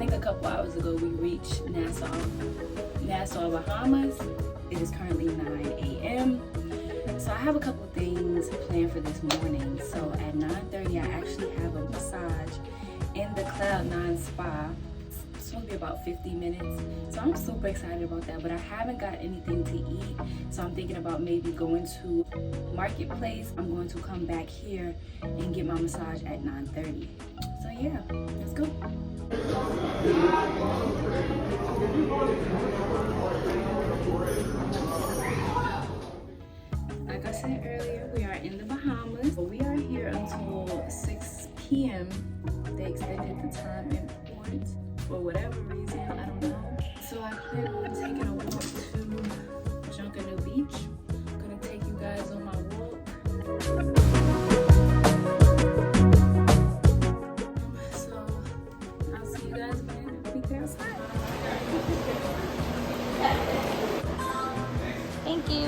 think a couple hours ago we reached Nassau Bahamas. It is currently 9 a.m. So I have a couple things planned for this morning. So at 9:30 I actually have a massage in the Cloud9 Spa. It's supposed to be about 50 minutes. So I'm super excited about that, but I haven't got anything to eat. So I'm thinking about maybe going to Marketplace. I'm going to come back here and get my massage at 9:30. So yeah, let's go. Like I said earlier, we are in the Bahamas. We are here until 6 p.m. They extended the time in port for whatever reason, I don't know. So I plan on taking a walk to Junkanoo Beach. I'm gonna take you guys on my walk. So I'll see you guys when we get outside. Thank you.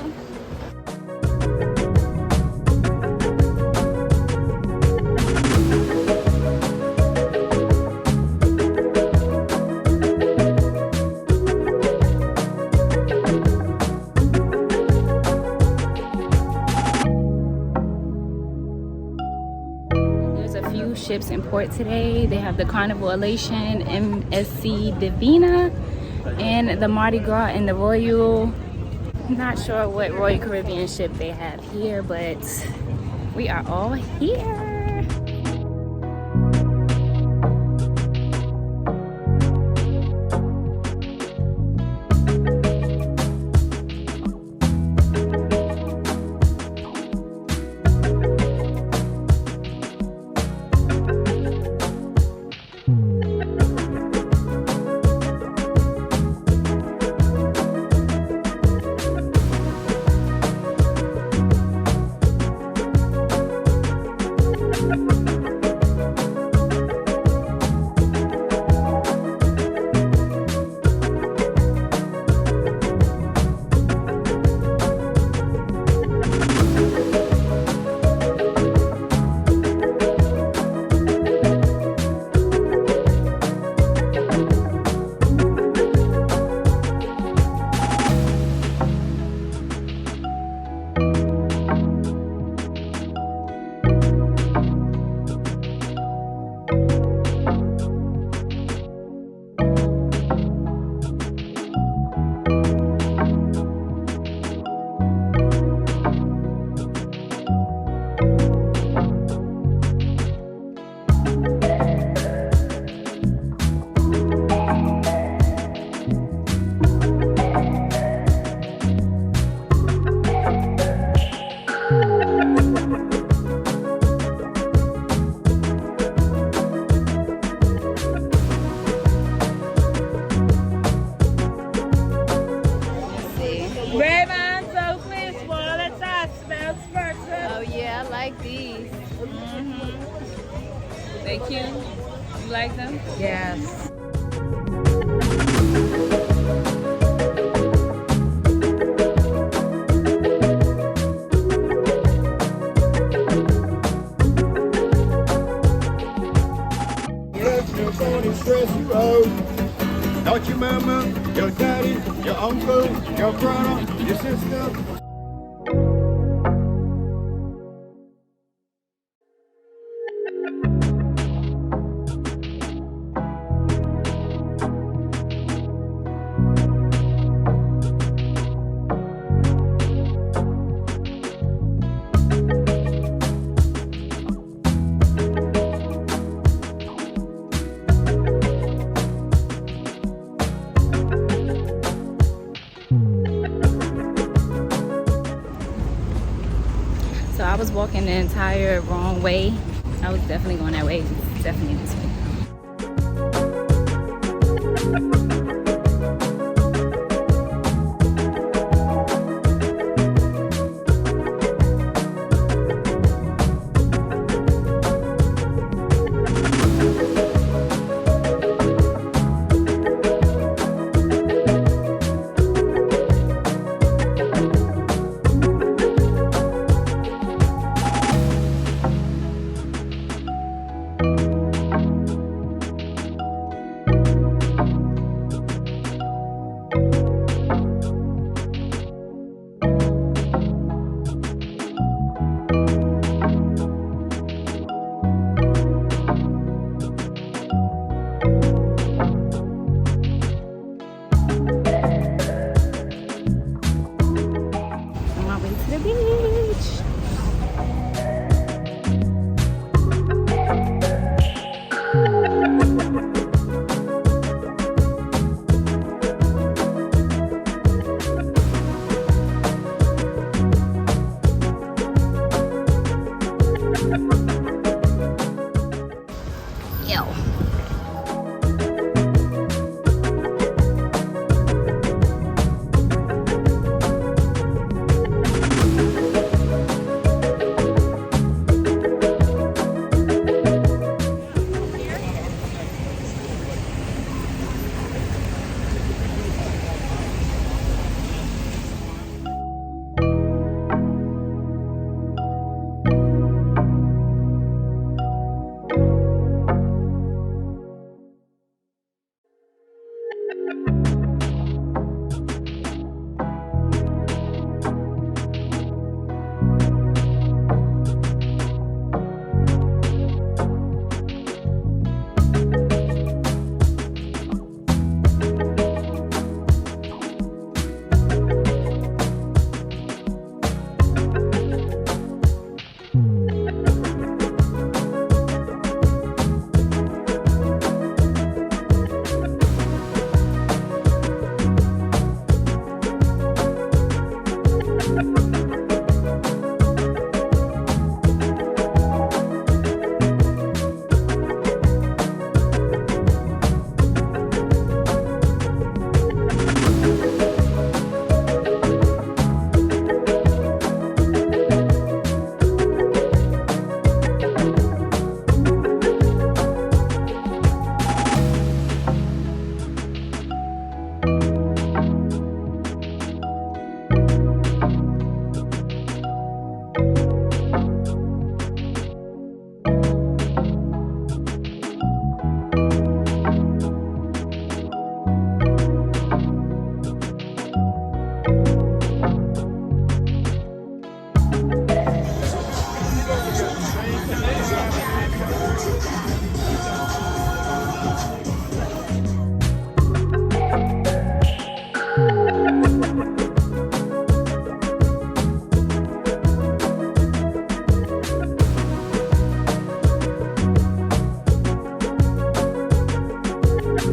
Ships in port today. They have the Carnival Elation, MSC Divina, and the Mardi Gras and the Royal. Not sure what Royal Caribbean ship they have here, but we are all here. They cute? You like them? Yes. Not your mama, your daddy, your uncle, your brother, your sister. I was walking the entire wrong way. I was definitely going that way. It's definitely this way.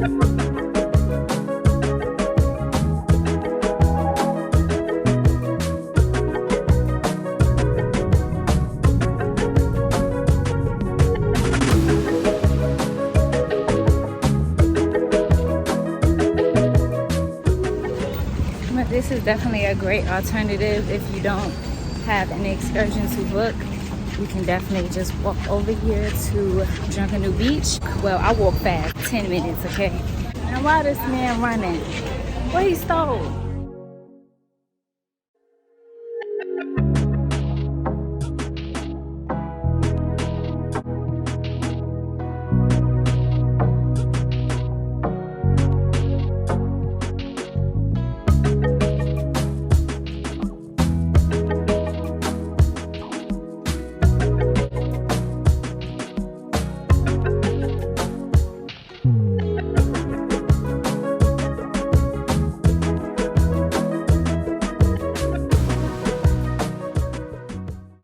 But this is definitely a great alternative if you don't have an excursion to book. You can definitely just walk over here to Junkanoo Beach. Well, I walk fast, 10 minutes, okay? And why this man running? What he stole?